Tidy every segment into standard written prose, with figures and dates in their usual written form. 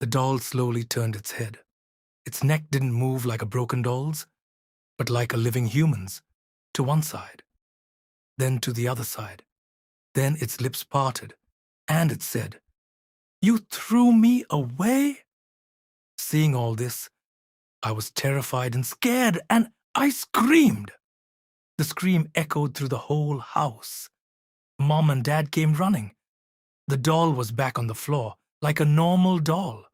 The doll slowly turned its head. Its neck didn't move like a broken doll's, but like a living human's, to one side, then to the other side. Then its lips parted, and it said, "You threw me away?" Seeing all this, I was terrified and scared, and I screamed. The scream echoed through the whole house. Mom and Dad came running. The doll was back on the floor, like a normal doll.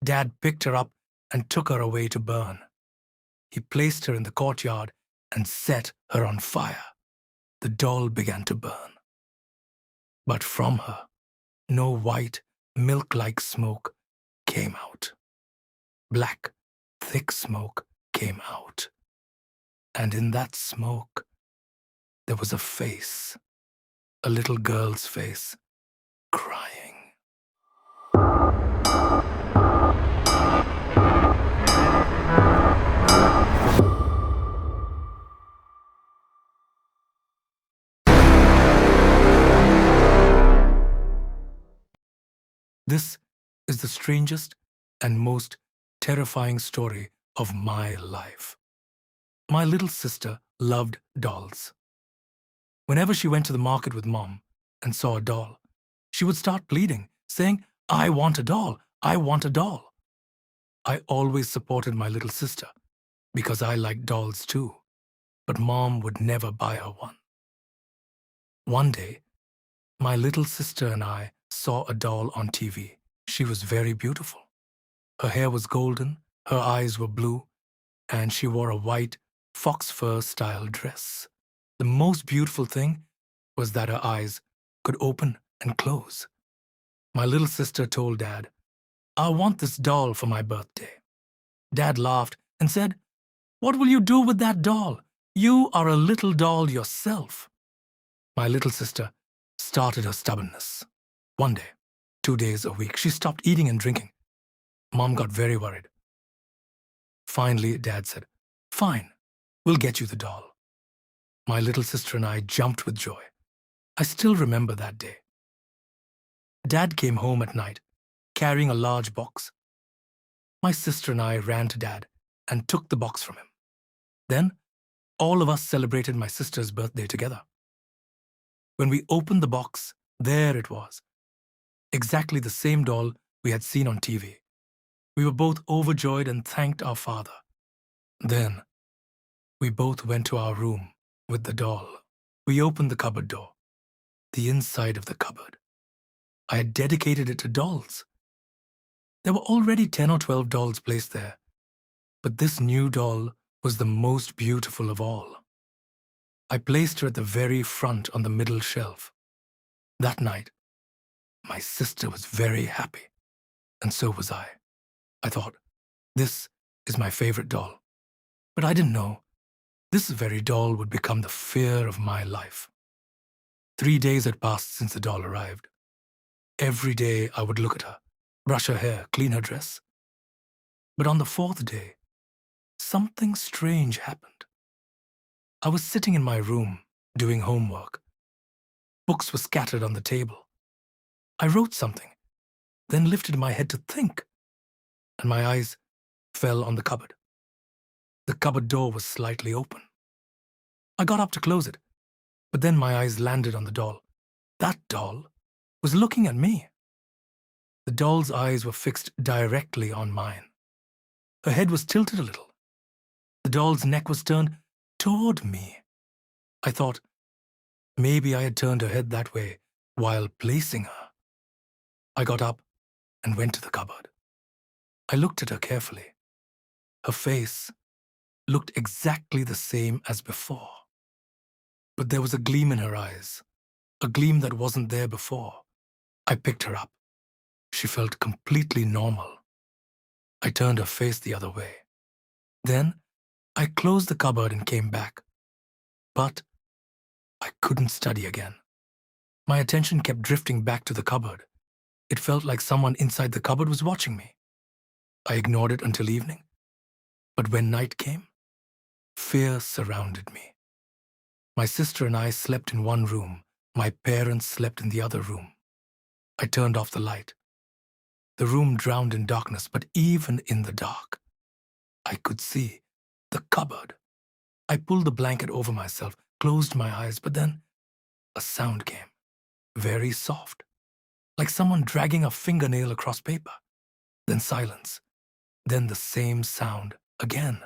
Dad picked her up and took her away to burn. He placed her in the courtyard and set her on fire. The doll began to burn. But from her, no white, milk-like smoke came out. Black, thick smoke came out. And in that smoke, there was a face, a little girl's face, crying. This is the strangest and most terrifying story of my life. My little sister loved dolls. Whenever she went to the market with Mom and saw a doll, she would start pleading, saying, "I want a doll, I want a doll." I always supported my little sister because I liked dolls too, but Mom would never buy her one. One day, my little sister and I saw a doll on TV. She was very beautiful. Her hair was golden, her eyes were blue, and she wore a white fox fur style dress. The most beautiful thing was that her eyes could open and close. My little sister told Dad, "I want this doll for my birthday." Dad laughed and said, "What will you do with that doll? You are a little doll yourself." My little sister started her stubbornness. One day, 2 days a week, she stopped eating and drinking. Mom got very worried. Finally, Dad said, "Fine, we'll get you the doll." My little sister and I jumped with joy. I still remember that day. Dad came home at night, carrying a large box. My sister and I ran to Dad and took the box from him. Then, all of us celebrated my sister's birthday together. When we opened the box, there it was, exactly the same doll we had seen on TV. We were both overjoyed and thanked our father. Then, we both went to our room with the doll. We opened the cupboard door, the inside of the cupboard. I had dedicated it to dolls. There were already 10 or 12 dolls placed there, but this new doll was the most beautiful of all. I placed her at the very front on the middle shelf. That night, my sister was very happy, and so was I. I thought, this is my favorite doll. But I didn't know this very doll would become the fear of my life. 3 days had passed since the doll arrived. Every day I would look at her, brush her hair, clean her dress. But on the fourth day, something strange happened. I was sitting in my room, doing homework. Books were scattered on the table. I wrote something, then lifted my head to think, and my eyes fell on the cupboard. The cupboard door was slightly open. I got up to close it, but then my eyes landed on the doll. That doll was looking at me. The doll's eyes were fixed directly on mine. Her head was tilted a little. The doll's neck was turned toward me. I thought maybe I had turned her head that way while placing her. I got up and went to the cupboard. I looked at her carefully. Her face looked exactly the same as before. But there was a gleam in her eyes, a gleam that wasn't there before. I picked her up. She felt completely normal. I turned her face the other way. Then I closed the cupboard and came back. But I couldn't study again. My attention kept drifting back to the cupboard. It felt like someone inside the cupboard was watching me. I ignored it until evening. But when night came, fear surrounded me. My sister and I slept in one room. My parents slept in the other room. I turned off the light. The room drowned in darkness, but even in the dark, I could see the cupboard. I pulled the blanket over myself, closed my eyes, but then a sound came, very soft, like someone dragging a fingernail across paper. Then silence. Then the same sound again.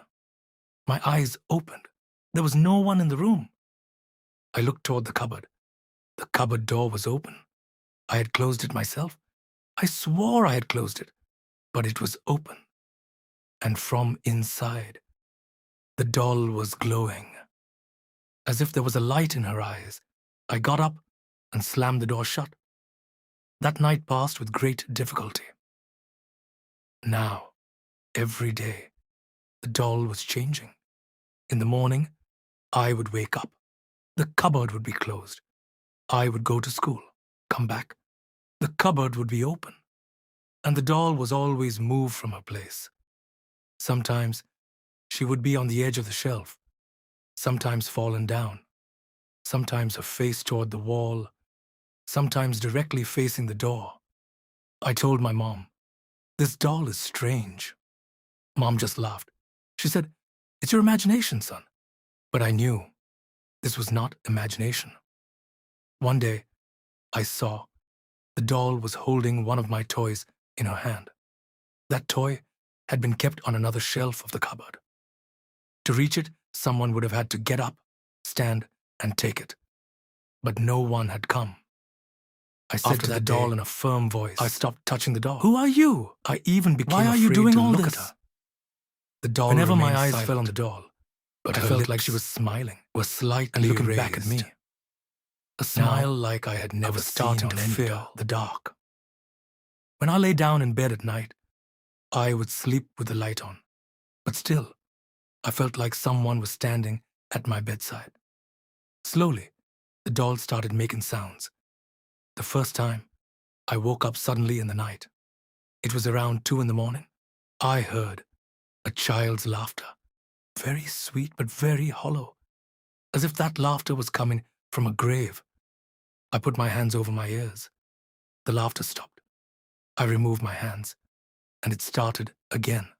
My eyes opened. There was no one in the room. I looked toward the cupboard. The cupboard door was open. I had closed it myself. I swore I had closed it, but it was open. And from inside, the doll was glowing, as if there was a light in her eyes. I got up and slammed the door shut. That night passed with great difficulty. Now, every day, the doll was changing. In the morning, I would wake up. The cupboard would be closed. I would go to school, come back. The cupboard would be open. And the doll was always moved from her place. Sometimes she would be on the edge of the shelf, sometimes fallen down, sometimes her face toward the wall, sometimes directly facing the door. I told my mom, "This doll is strange." Mom just laughed. She said, "It's your imagination, son." But I knew this was not imagination. One day, I saw the doll was holding one of my toys in her hand. That toy had been kept on another shelf of the cupboard. To reach it, someone would have had to get up, stand, and take it. But no one had come. I said to the doll in a firm voice, I stopped touching the doll. "Who are you?" I even became Why are you afraid doing to all look this? at her. The doll Whenever my remained eyes silent, fell on the doll, but her I felt lips like she was smiling, were slightly and looking back at raised. me. A smile like I had never was seen starting on to any fear doll. The dark. When I lay down in bed at night, I would sleep with the light on. But still, I felt like someone was standing at my bedside. Slowly, the doll started making sounds. The first time, I woke up suddenly in the night. It was around 2 in the morning. I heard a child's laughter, very sweet but very hollow, as if that laughter was coming from a grave. I put my hands over my ears. The laughter stopped. I removed my hands, and it started again.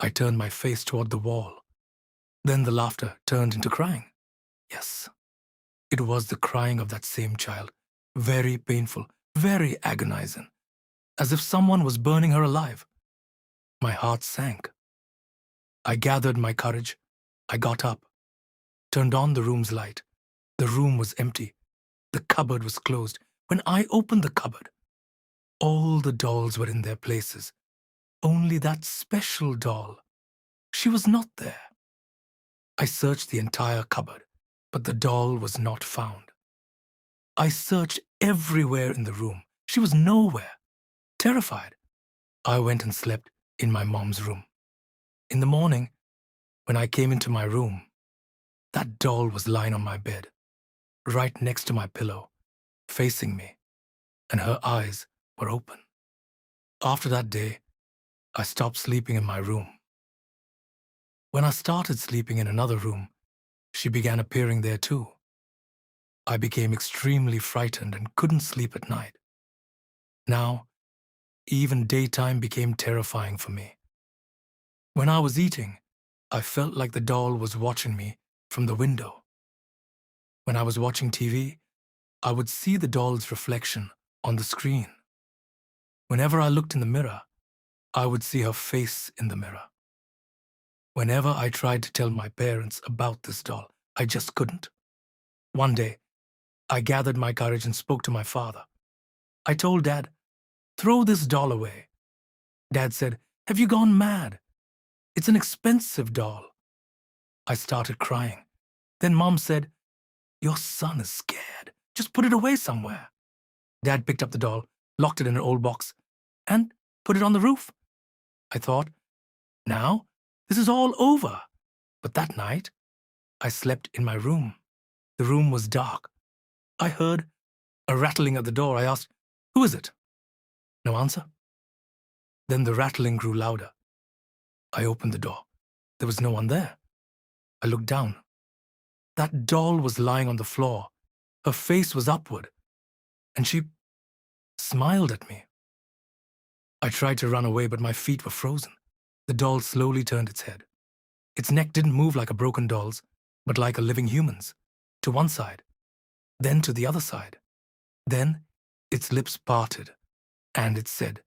I turned my face toward the wall. Then the laughter turned into crying. Yes, it was the crying of that same child, very painful, very agonizing, as if someone was burning her alive. My heart sank. I gathered my courage. I got up, turned on the room's light. The room was empty. The cupboard was closed. When I opened the cupboard, all the dolls were in their places. Only that special doll. She was not there. I searched the entire cupboard, but the doll was not found. I searched everywhere in the room. She was nowhere. Terrified, I went and slept in my mom's room. In the morning, when I came into my room, that doll was lying on my bed, right next to my pillow, facing me, and her eyes were open. After that day, I stopped sleeping in my room. When I started sleeping in another room, she began appearing there too. I became extremely frightened and couldn't sleep at night. Now, even daytime became terrifying for me. When I was eating, I felt like the doll was watching me from the window. When I was watching TV, I would see the doll's reflection on the screen. Whenever I looked in the mirror, I would see her face in the mirror. Whenever I tried to tell my parents about this doll, I just couldn't. One day, I gathered my courage and spoke to my father. I told Dad, "Throw this doll away." Dad said, "Have you gone mad? It's an expensive doll." I started crying. Then Mom said, "Your son is scared. Just put it away somewhere." Dad picked up the doll, locked it in an old box, and put it on the roof. I thought, now this is all over. But that night, I slept in my room. The room was dark. I heard a rattling at the door. I asked, "Who is it?" No answer. Then the rattling grew louder. I opened the door. There was no one there. I looked down. That doll was lying on the floor. Her face was upward, and she smiled at me. I tried to run away, but my feet were frozen. The doll slowly turned its head. Its neck didn't move like a broken doll's, but like a living human's, to one side, then to the other side. Then its lips parted, and it said,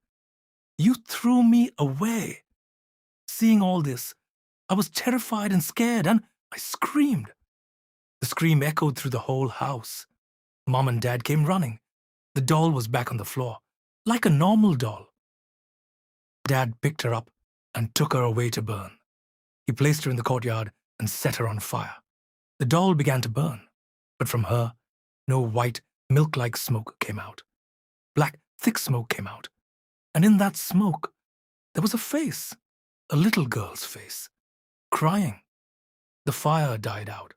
"You threw me away." Seeing all this, I was terrified and scared, and I screamed. The scream echoed through the whole house. Mom and Dad came running. The doll was back on the floor, like a normal doll. Dad picked her up and took her away to burn. He placed her in the courtyard and set her on fire. The doll began to burn, but from her, no white, milk-like smoke came out. Black, thick smoke came out. And in that smoke, there was a face, a little girl's face, crying. The fire died out.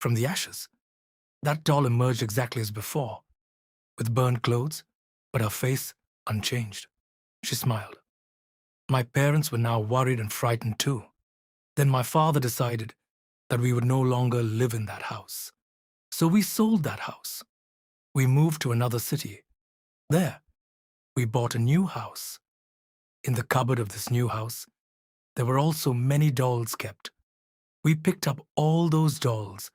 From the ashes, that doll emerged exactly as before, with burned clothes, but her face unchanged. She smiled. My parents were now worried and frightened too. Then my father decided that we would no longer live in that house. So we sold that house. We moved to another city. There, we bought a new house. In the cupboard of this new house, there were also many dolls kept. We picked up all those dolls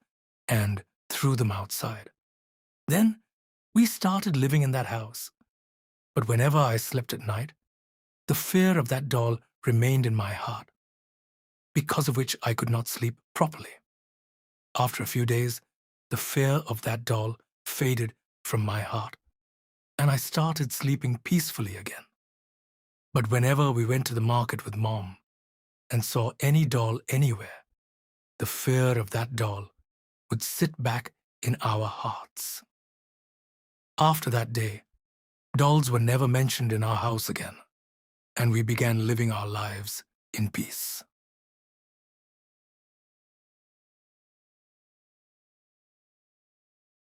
and threw them outside. Then we started living in that house. But whenever I slept at night, the fear of that doll remained in my heart, because of which I could not sleep properly. After a few days, the fear of that doll faded from my heart, and I started sleeping peacefully again. But whenever we went to the market with Mom and saw any doll anywhere, the fear of that doll would sit back in our hearts. After that day, dolls were never mentioned in our house again, and we began living our lives in peace.